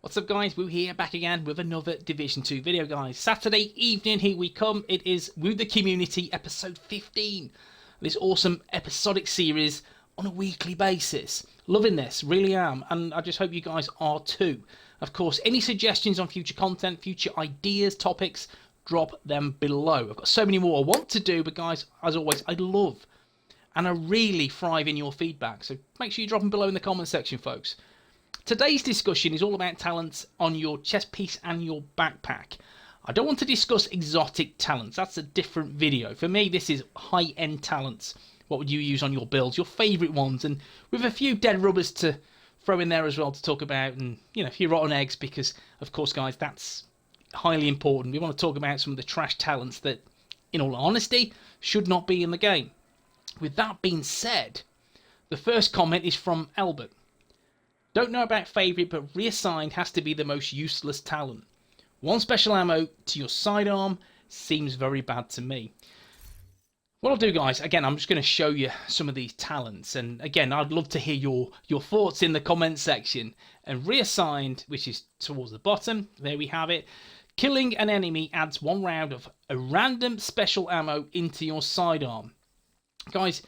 What's up guys, Woo here, back again with another Division 2 video guys. Saturday evening, here we come. It is Woo the Community episode 15. This awesome episodic series on a weekly basis. Loving this, really am, and I just hope you guys are too. Of course, any suggestions on future content, future ideas, topics, drop them below. I've got so many more I want to do, but guys, as always, I love and I really thrive in your feedback. So make sure you drop them below in the comment section, folks. Today's discussion is all about talents on your chest piece and your backpack. I don't want to discuss exotic talents, that's a different video. For me, this is high-end talents. What would you use on your builds, your favourite ones, and with a few dead rubbers to throw in there as well to talk about, and you know, a few rotten eggs, because of course guys, that's highly important. We want to talk about some of the trash talents that, in all honesty, should not be in the game. With that being said, the first comment is from Albert. Don't know about favourite, but Reassigned has to be the most useless talent. One special ammo to your sidearm seems very bad to me. What I'll do, guys, again, I'm just going to show you some of these talents. And again, I'd love to hear your thoughts in the comment section. And Reassigned, which is towards the bottom, there we have it. Killing an enemy adds 1 round of a random special ammo into your sidearm. Guys,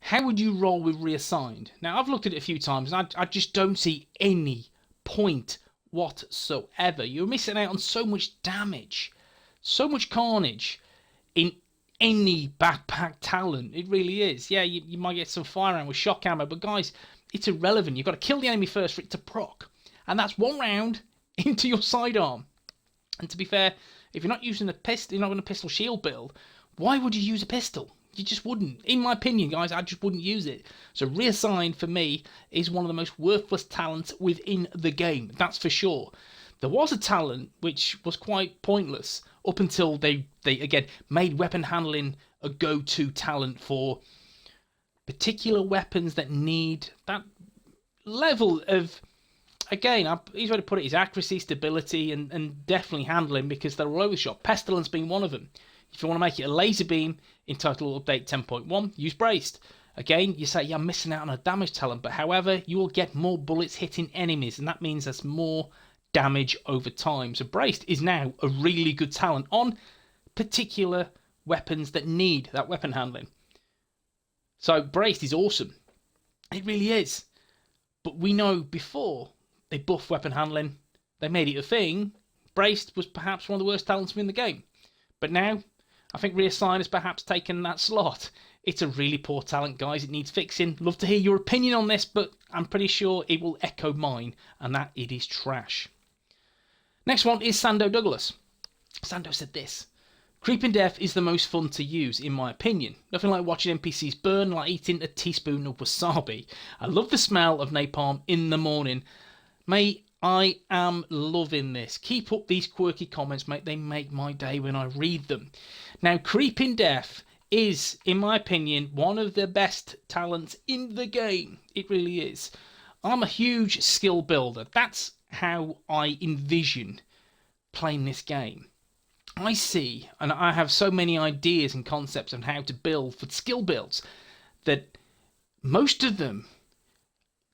how would you roll with Reassigned? Now, I've looked at it a few times, and I just don't see any point whatsoever. You're missing out on so much damage, so much carnage in any backpack talent. It really is. Yeah, you might get some firearm with shock ammo, but guys, it's irrelevant. You've got to kill the enemy first for it to proc, and that's 1 round into your sidearm. And to be fair, if you're not using a pistol, you're not going to pistol shield build, why would you use a pistol? You just wouldn't. In my opinion, guys, I just wouldn't use it. So Reassigned, for me, is one of the most worthless talents within the game. That's for sure. There was a talent which was quite pointless up until they again, made weapon handling a go-to talent for particular weapons that need that level of, again, easy way to put it is accuracy, stability, and definitely handling, because they're all over the shop. Pestilence being one of them. If you want to make it a laser beam in Total Update 10.1, use Braced. Again, you say, yeah, I'm missing out on a damage talent, but however, you will get more bullets hitting enemies, and that means there's more damage over time. So Braced is now a really good talent on particular weapons that need that weapon handling. So Braced is awesome. It really is. But we know before they buffed weapon handling, they made it a thing, Braced was perhaps one of the worst talents in the game. But now, I think Reassigned has perhaps taken that slot. It's a really poor talent, guys. It needs fixing. Love to hear your opinion on this, but I'm pretty sure it will echo mine, and that it is trash. Next one is Sando Douglas. Sando said this. Creeping Death is the most fun to use, in my opinion. Nothing like watching NPCs burn, like eating a teaspoon of wasabi. I love the smell of napalm in the morning. I am loving this. Keep up these quirky comments, mate. They make my day when I read them. Now, Creeping Death is, in my opinion, one of the best talents in the game. It really is. I'm a huge skill builder. That's how I envision playing this game. I see, and I have so many ideas and concepts on how to build for skill builds, that most of them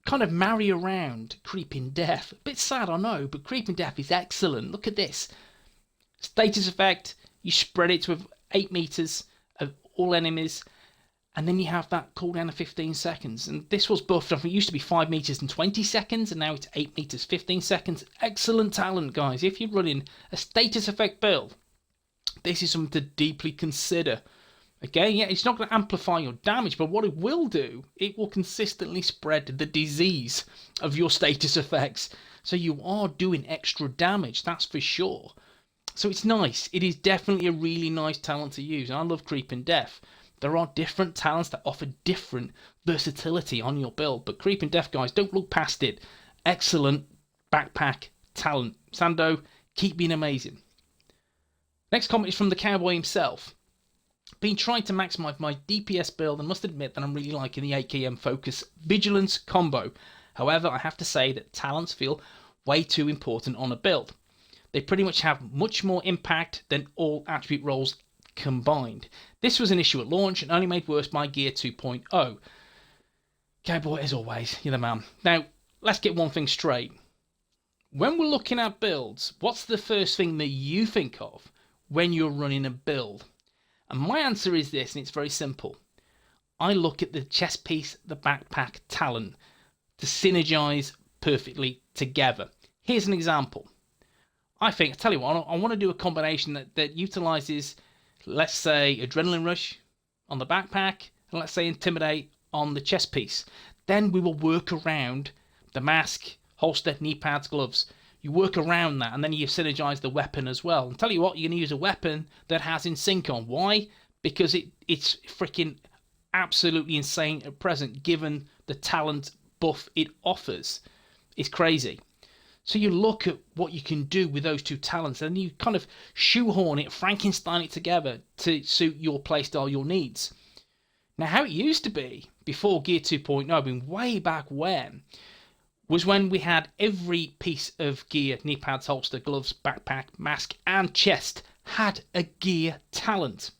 kind of marry around Creeping Death. A bit sad, I know, but Creeping Death is excellent. Look at this. Status effect, you spread it to 8 meters of all enemies, and then you have that cooldown of 15 seconds. And this was buffed up. It used to be 5 meters and 20 seconds, and now it's 8 meters, 15 seconds. Excellent talent, guys. If you're running a status effect build, this is something to deeply consider. Again, yeah, it's not going to amplify your damage, but what it will do, it will consistently spread the disease of your status effects. So you are doing extra damage, that's for sure. So it's nice. It is definitely a really nice talent to use. And I love Creeping Death. There are different talents that offer different versatility on your build. But Creeping Death, guys, don't look past it. Excellent backpack talent. Sando, keep being amazing. Next comment is from the cowboy himself. Been trying to maximize my DPS build and must admit that I'm really liking the AKM focus vigilance combo. However, I have to say that talents feel way too important on a build. They pretty much have much more impact than all attribute roles combined. This was an issue at launch and only made worse by Gear 2.0. Cowboy, as always, you're the man. Now, let's get one thing straight. When we're looking at builds, what's the first thing that you think of when you're running a build? And my answer is this, and it's very simple. I look at the chest piece, the backpack, talent to synergize perfectly together. Here's an example. I tell you what, I want to do a combination that utilizes, let's say, Adrenaline Rush on the backpack, and let's say Intimidate on the chest piece. Then we will work around the mask, holster, knee pads, gloves. You work around that, and then you synergize the weapon as well. And tell you what, you're going to use a weapon that has in sync on. Why? Because it's freaking absolutely insane at present, given the talent buff it offers. It's crazy. So you look at what you can do with those two talents, and you kind of shoehorn it, Frankenstein it together to suit your playstyle, your needs. Now, how it used to be before Gear 2.0, I mean, way back when, was when we had every piece of gear, knee pads, holster, gloves, backpack, mask, and chest had a gear talent.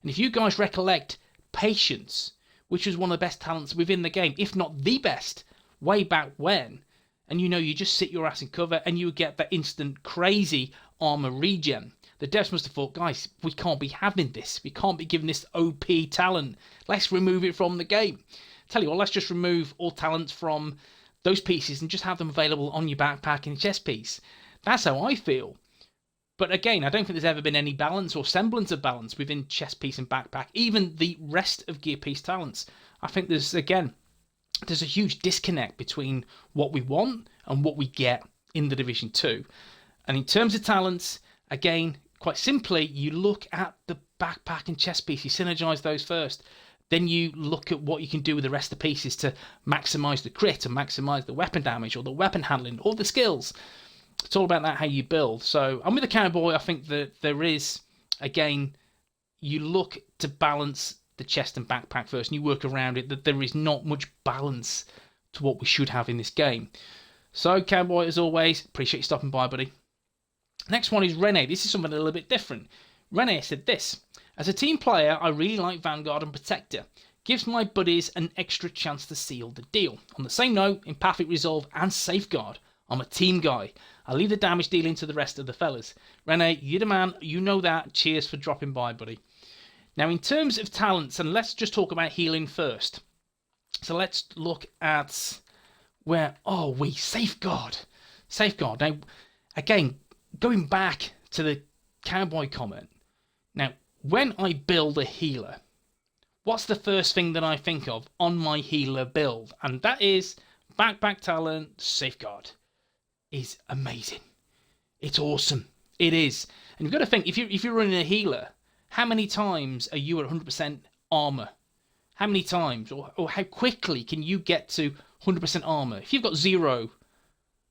And if you guys recollect, Patience, which was one of the best talents within the game, if not the best, way back when, and you just sit your ass in cover and you get that instant crazy armor regen. The devs must have thought, guys, we can't be having this. We can't be giving this OP talent. Let's remove it from the game. Tell you what, let's just remove all talents from those pieces and just have them available on your backpack and chest piece. That's how I feel. But again, I don't think there's ever been any balance or semblance of balance within chest piece and backpack, even the rest of gear piece talents. I think there's a huge disconnect between what we want and what we get in the Division 2. And in terms of talents, again, quite simply, you look at the backpack and chest piece, you synergize those first. Then you look at what you can do with the rest of the pieces to maximize the crit and maximize the weapon damage or the weapon handling or the skills. It's all about that, how you build. So I'm with the Cowboy. I think that there is, again, you look to balance the chest and backpack first and you work around it, that there is not much balance to what we should have in this game. So Cowboy, as always, appreciate you stopping by, buddy. Next one is Renee. This is something a little bit different. Renee said this: as a team player, I really like Vanguard and Protector. Gives my buddies an extra chance to seal the deal. On the same note, Empathic Resolve and Safeguard. I'm a team guy. I leave the damage dealing to the rest of the fellas. Renee, you're the man. You know that. Cheers for dropping by, buddy. Now, in terms of talents, and let's just talk about healing first. So let's look at where are we? Safeguard. Safeguard. Now, again, going back to the Cowboy comment. Now, when I build a healer, what's the first thing that I think of on my healer build? And that is backpack talent, Safeguard. Is amazing. It's awesome. It is. And you've got to think, if you're running a healer, how many times are you at 100% armor? How many times or how quickly can you get to 100% armor? If you've got 0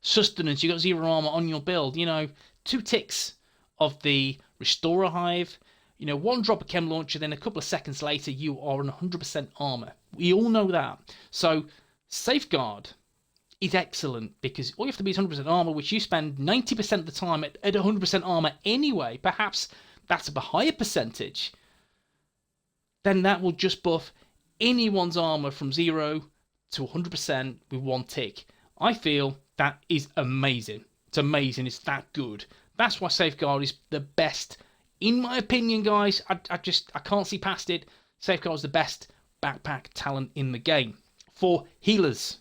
sustenance, you've got 0 armor on your build, 2 ticks of the Restorer Hive, 1 drop of Chem Launcher, then a couple of seconds later, you are on 100% armor. We all know that. So, Safeguard is excellent because all you have to be is 100% armor, which you spend 90% of the time at 100% armor anyway. Perhaps that's a higher percentage. Then that will just buff anyone's armor from 0 to 100% with 1 tick. I feel that is amazing. It's amazing. It's that good. That's why Safeguard is the best. In my opinion, guys, I can't see past it. Safeguard is the best backpack talent in the game. For healers,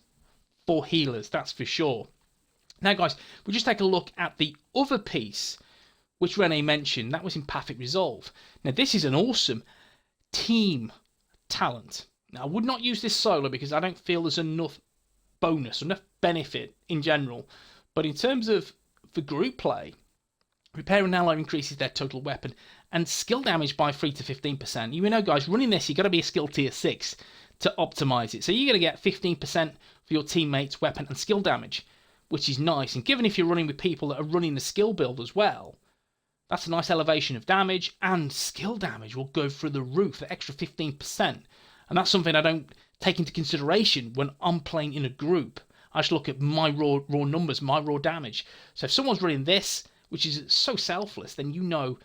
that's for sure. Now, guys, we'll just take a look at the other piece, which Renee mentioned. That was Empathic Resolve. Now, this is an awesome team talent. Now, I would not use this solo because I don't feel there's enough bonus, enough benefit in general. But in terms of the group play, Repair and Ally increases their total weapon and skill damage by 3 to 15%. You know, guys, running this, you've got to be a skill tier 6 to optimize it. So you're going to get 15% for your teammates' weapon and skill damage, which is nice. And given if you're running with people that are running the skill build as well, that's a nice elevation of damage, and skill damage will go through the roof, the extra 15%. And that's something I don't take into consideration when I'm playing in a group. I just look at my raw numbers, my raw damage. So if someone's running this, which is so selfless, then you know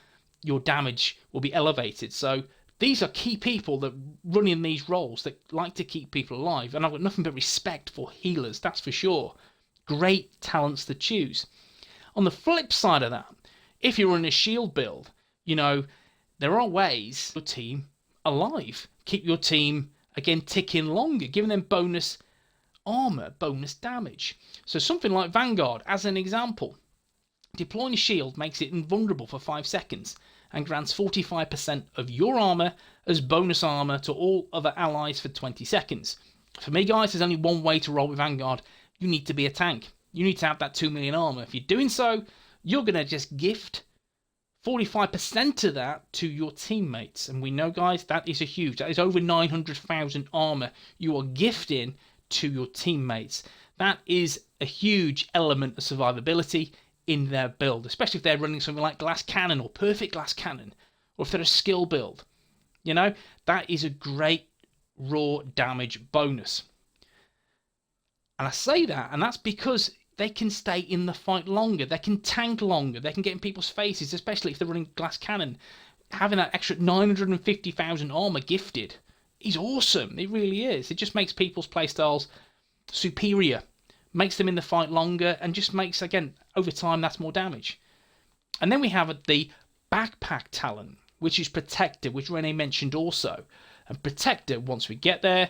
your damage will be elevated. So these are key people that run in these roles that like to keep people alive. And I've got nothing but respect for healers, that's for sure. Great talents to choose. On the flip side of that, if you're in a shield build, you know, there are ways to keep your team alive. Keep your team, again, ticking longer, giving them bonus armor, bonus damage. So something like Vanguard, as an example. Deploying a shield makes it invulnerable for 5 seconds and grants 45% of your armor as bonus armor to all other allies for 20 seconds. For me, guys, there's only one way to roll with Vanguard. You need to be a tank. You need to have that 2 million armor. If you're doing so, you're going to just gift 45% of that to your teammates. And we know, guys, that is that is over 900,000 armor you are gifting to your teammates. That is a huge element of survivability in their build, especially if they're running something like glass cannon or perfect glass cannon, or if they're a skill build. You know, that is a great raw damage bonus. And I say that, and that's because they can stay in the fight longer, they can tank longer, they can get in people's faces, especially if they're running glass cannon. Having that extra 950,000 armor gifted is awesome. It really is. It just makes people's playstyles superior, makes them in the fight longer, and just makes, again, over time, that's more damage. And then we have the backpack talent, which is Protector, which Renee mentioned also. And Protector, once we get there,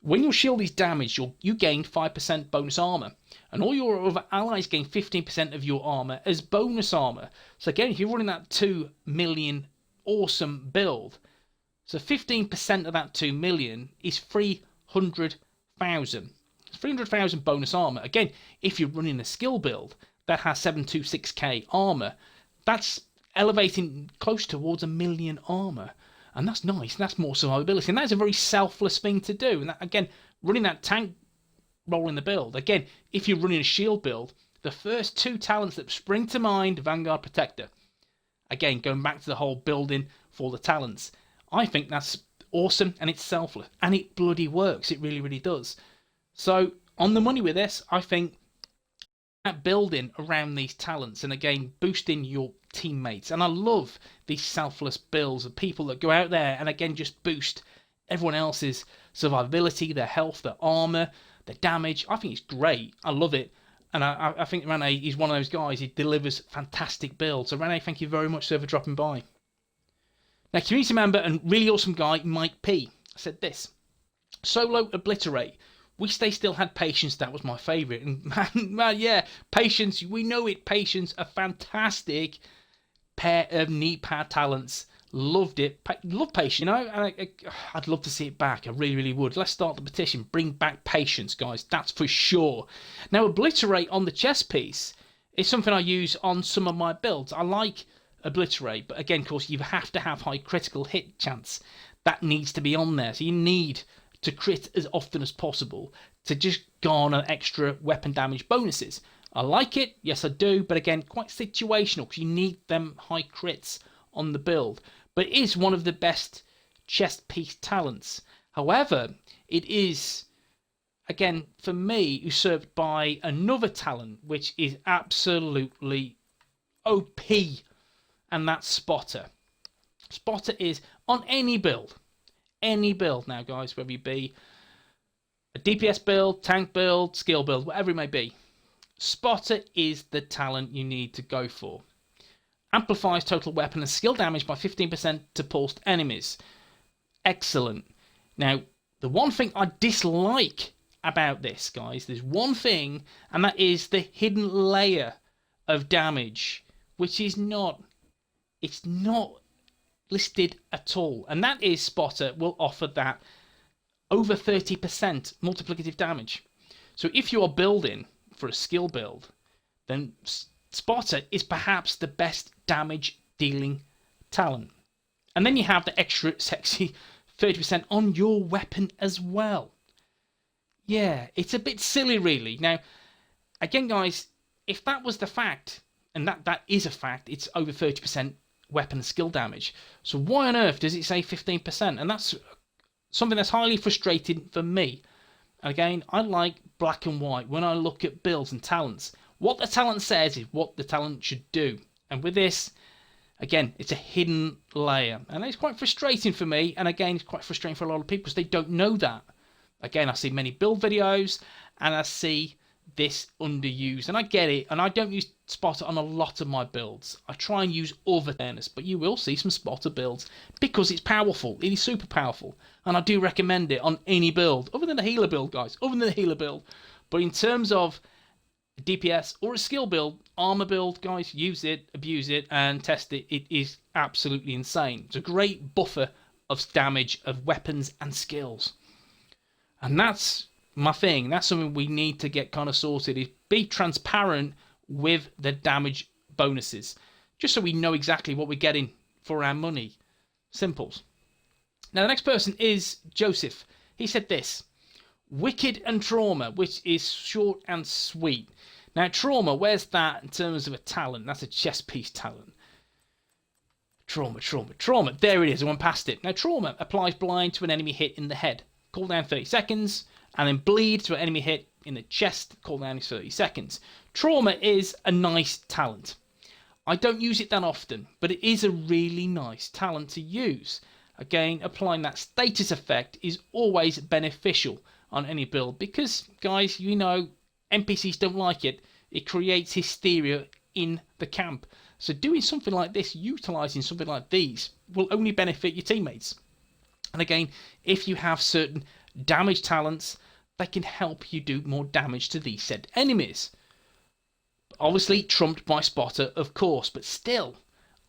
when your shield is damaged, you gain 5% bonus armor. And all your other allies gain 15% of your armor as bonus armor. So again, if you're running that 2 million awesome build, so 15% of that 2 million is 300,000. 300,000 bonus armor. Again, if you're running a skill build that has 726k armor, that's elevating close towards 1 million armor. And that's nice. That's more survivability. And that's a very selfless thing to do. And that, again, running that tank role in the build. Again, if you're running a shield build, the first 2 talents that spring to mind, Vanguard, Protector. Again, going back to the whole building for the talents. I think that's awesome, and it's selfless. And it bloody works. It really, really does. So, on the money with this, I think that building around these talents, and again, boosting your teammates. And I love these selfless builds of people that go out there and, again, just boost everyone else's survivability, their health, their armor, their damage. I think it's great. I love it. And I think Renee is one of those guys. He delivers fantastic builds. So, Renee, thank you very much, sir, for dropping by. Now, community member and really awesome guy, Mike P, said this. Solo Obliterate. We Stay Still had Patience. That was my favourite. And man, yeah, Patience. We know it. Patience, a fantastic pair of knee pad talents. Loved it. Love Patience. You know, I'd love to see it back. I really, really would. Let's start the petition. Bring back Patience, guys. That's for sure. Now, Obliterate on the chest piece is something I use on some of my builds. I like Obliterate, but again, of course, you have to have high critical hit chance. That needs to be on there. So you need to crit as often as possible to just garner extra weapon damage bonuses. I like it, yes I do, but again, quite situational because you need them high crits on the build. But it is one of the best chest piece talents. However, it is, again, for me, usurped by another talent which is absolutely OP, and that's Spotter. Spotter is on any build now, guys, whether you be a DPS build, tank build, skill build, whatever it may be. Spotter is the talent you need to go for. Amplifies total weapon and skill damage by 15% to pulsed enemies. Excellent. Now, the one thing I dislike about this, guys, there's one thing, and that is the hidden layer of damage, which is not listed at all. And that is Spotter will offer that over 30% multiplicative damage. So if you are building for a skill build, then Spotter is perhaps the best damage dealing talent. And then you have the extra sexy 30% on your weapon as well. Yeah, it's a bit silly really. Now, again guys, if that was the fact, and that is a fact, it's over 30% weapon skill damage. So why on earth does it say 15%? And that's something that's highly frustrating for me. Again, I like black and white when I look at builds and talents. What the talent says is what the talent should do. And with this, again, it's a hidden layer. And it's quite frustrating for me. And again, it's quite frustrating for a lot of people because they don't know that. Again, I see many build videos and I see this underused, and I get it, and I don't use spotter on a lot of my builds. I try and use other awareness, but you will see some spotter builds because it's powerful. It is super powerful, and I do recommend it on any build, other than the healer build, guys, other than the healer build. But in terms of DPS or a skill build, armor build, guys, use it, abuse it, and test it. It is absolutely insane. It's a great buffer of damage, of weapons and skills, and that's my thing. That's something we need to get kind of sorted, is be transparent with the damage bonuses, just so we know exactly what we're getting for our money. Simples. Now the next person is Joseph. He said this: Wicked and Trauma, which is short and sweet. Now Trauma, where's that in terms of a talent? That's a chest piece talent. Trauma. There it is. I went past it. Now Trauma applies blind to an enemy hit in the head. Cooldown 30 seconds. And then bleed to an enemy hit in the chest, cooldown is 30 seconds. Trauma is a nice talent. I don't use it that often, but it is a really nice talent to use. Again, applying that status effect is always beneficial on any build because, guys, you know, NPCs don't like it. It creates hysteria in the camp. So doing something like this, utilising something like these, will only benefit your teammates. And again, if you have certain damage talents, they can help you do more damage to these said enemies. Obviously trumped by spotter, of course, but still,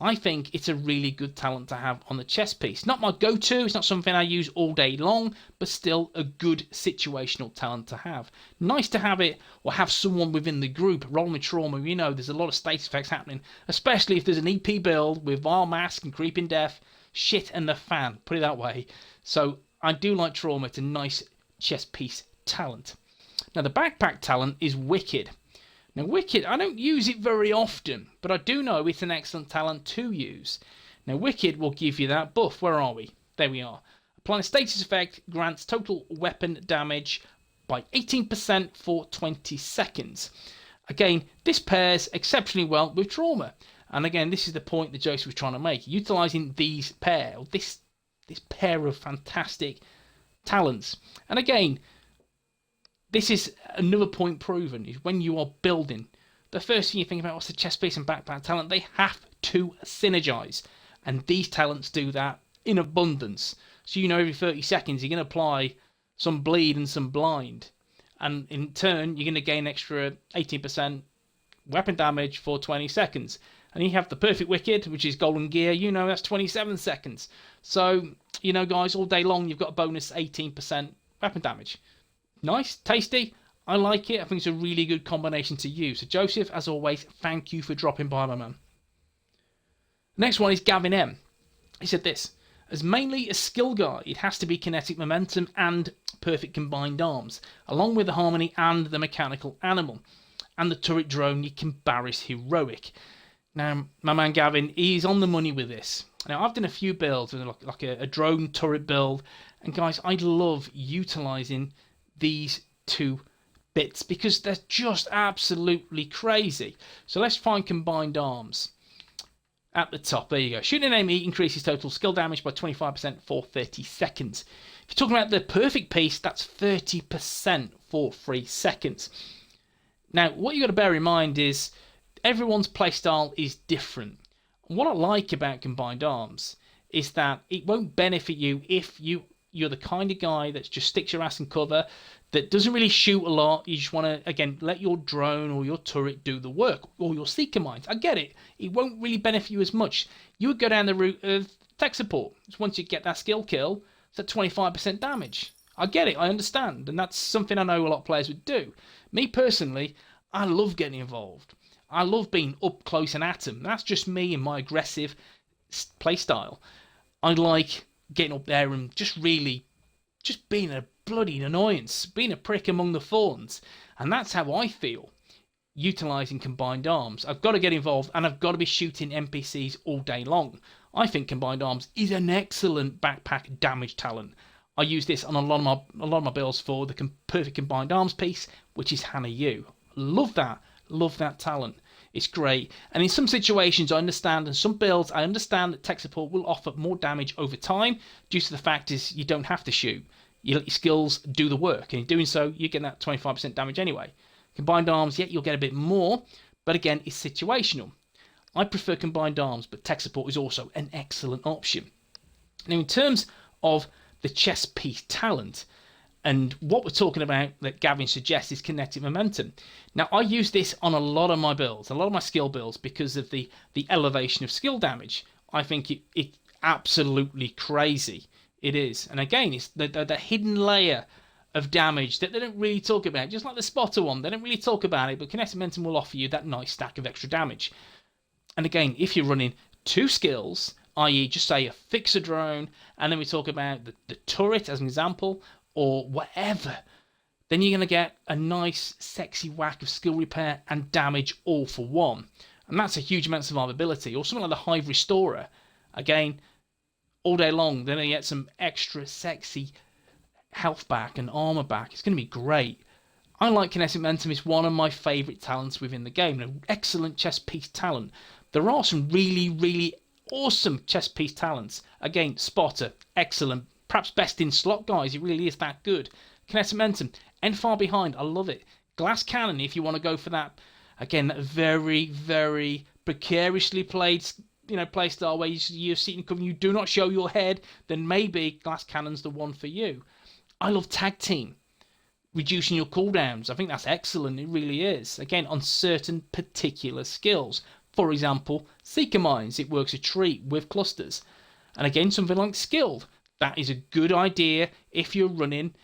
I think it's a really good talent to have on the chest piece. Not my go-to, it's not something I use all day long, but still a good situational talent to have. Nice to have it, or have someone within the group rolling with Trauma. You know, there's a lot of status effects happening, especially if there's an EP build with Vile Mask and Creeping Death. Shit and the fan, put it that way. So I do like Trauma. It's a nice chest piece talent. Now the backpack talent is Wicked. Now Wicked, I don't use it very often, but I do know it's an excellent talent to use. Now Wicked will give you that buff. Where are we? There we are. Applying a status effect grants total weapon damage by 18% for 20 seconds. Again, this pairs exceptionally well with Trauma. And again, this is the point that Joseph was trying to make. Utilising these pair, or this pair of fantastic talents. And again, this is another point proven, is when you are building, the first thing you think about, what's the chest piece and backpack talent? They have to synergize. And these talents do that in abundance. So you know every 30 seconds you're going to apply some bleed and some blind. And in turn, you're going to gain extra 18% weapon damage for 20 seconds. And you have the perfect Wicked, which is golden gear, you know, that's 27 seconds. So, you know, guys, all day long, you've got a bonus 18% weapon damage. Nice, tasty, I like it. I think it's a really good combination to use. So, Joseph, as always, thank you for dropping by, my man. Next one is Gavin M. He said this: as mainly a skill guy, it has to be kinetic momentum and perfect combined arms, along with the harmony and the mechanical animal. And the turret drone, you can Barris heroic. Now, my man Gavin, he's on the money with this. Now, I've done a few builds, like a drone turret build, and guys, I love utilising these two bits because they're just absolutely crazy. So let's find combined arms. At the top, there you go. Shooting an enemy increases total skill damage by 25% for 30 seconds. If you're talking about the perfect piece, that's 30% for 3 seconds. Now, what you've got to bear in mind is everyone's playstyle is different. What I like about combined arms is that it won't benefit you if you're the kind of guy that just sticks your ass in cover, that doesn't really shoot a lot. You just want to, again, let your drone or your turret do the work, or your seeker mines. I get it. It won't really benefit you as much. You would go down the route of tech support. So once you get that skill kill, it's at 25% damage. I get it. I understand. And that's something I know a lot of players would do. Me personally, I love getting involved. I love being up close and at them. That's just me and my aggressive play style. I like getting up there and just really being a bloody annoyance, being a prick among the thorns. And that's how I feel utilising combined arms. I've got to get involved and I've got to be shooting NPCs all day long. I think combined arms is an excellent backpack damage talent. I use this on a lot of my builds for the perfect combined arms piece, which is Hannah Yu. Love that talent. It's great. And in some situations I understand, and some builds I understand that tech support will offer more damage over time due to the fact is you don't have to shoot. You let your skills do the work, and in doing so you get that 25% damage anyway. Combined arms, yeah, you'll get a bit more, but again, it's situational. I prefer combined arms, but tech support is also an excellent option. Now, in terms of the chest piece talent, and what we're talking about that Gavin suggests is kinetic momentum. Now, I use this on a lot of my builds, a lot of my skill builds, because of the elevation of skill damage. I think it's absolutely crazy. It is. And again, it's the hidden layer of damage that they don't really talk about. Just like the spotter one, they don't really talk about it, but kinetic momentum will offer you that nice stack of extra damage. And again, if you're running 2 skills, i.e. just say a fixer drone, and then we talk about the turret as an example, or whatever, then you're going to get a nice sexy whack of skill repair and damage all for one. And that's a huge amount of survivability. Or something like the Hive Restorer. Again, all day long, then you get some extra sexy health back and armor back. It's going to be great. I like kinetic momentum. It's one of my favourite talents within the game. An excellent chest piece talent. There are some really, really awesome chest piece talents. Again, spotter, excellent. Perhaps best in slot, guys. It really is that good. Kinetic momentum, and far behind. I love it. Glass cannon, if you want to go for that. Again, that very, very precariously played, play style where you're sitting cover, you do not show your head. Then maybe glass cannon's the one for you. I love tag team, reducing your cooldowns. I think that's excellent. It really is. Again, on certain particular skills. For example, Seeker Mines. It works a treat with clusters. And again, something like Skilled. That is a good idea if you're running,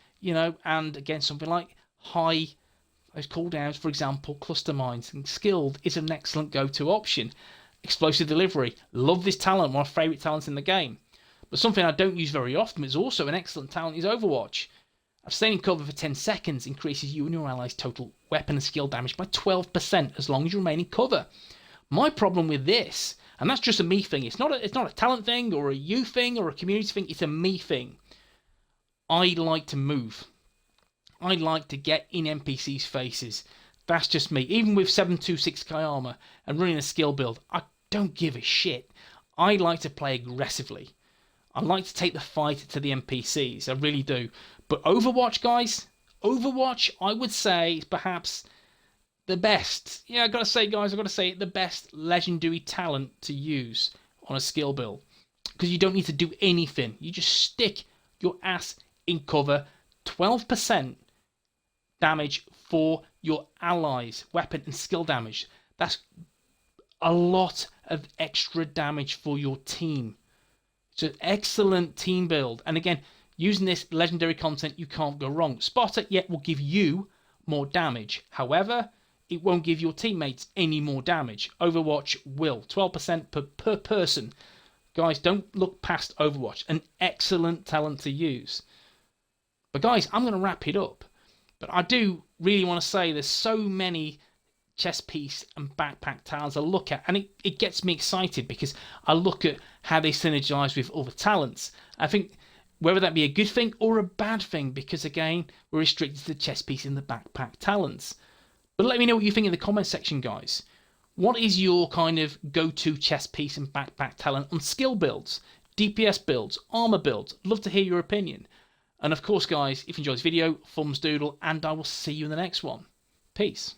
and again, something like high those cooldowns, for example, cluster mines. And Skilled is an excellent go-to option. Explosive delivery. Love this talent, one of my favourite talents in the game. But something I don't use very often, but is also an excellent talent, is Overwatch. Abstaining cover for 10 seconds increases you and your allies' total weapon and skill damage by 12% as long as you remain in cover. My problem with this, and that's just a me thing, it's not a talent thing or a you thing or a community thing, it's a me thing. I like to move. I like to get in NPCs' faces. That's just me. Even with 726k armor and running a skill build, I don't give a shit. I like to play aggressively. I like to take the fight to the NPCs. I really do. But Overwatch, guys, Overwatch, I would say, is perhaps the best. Yeah, I've got to say, guys, I've got to say, the best legendary talent to use on a skill build. Because you don't need to do anything. You just stick your ass in cover. 12% damage for your allies, weapon and skill damage. That's a lot of extra damage for your team. It's an excellent team build. And again, using this legendary content, you can't go wrong. Spotter, yet will give you more damage. However, it won't give your teammates any more damage. Overwatch will. 12% per person. Guys, don't look past Overwatch. An excellent talent to use. But guys, I'm going to wrap it up. But I do really want to say there's so many chest piece and backpack talents I look at, and it gets me excited because I look at how they synergize with other talents. I think whether that be a good thing or a bad thing, because again, we're restricted to the chest piece and the backpack talents. But let me know what you think in the comment section, guys. What is your kind of go-to chest piece and backpack talent on skill builds, DPS builds, armor builds? Love to hear your opinion. And of course, guys, if you enjoyed this video, thumbs doodle, and I will see you in the next one. Peace.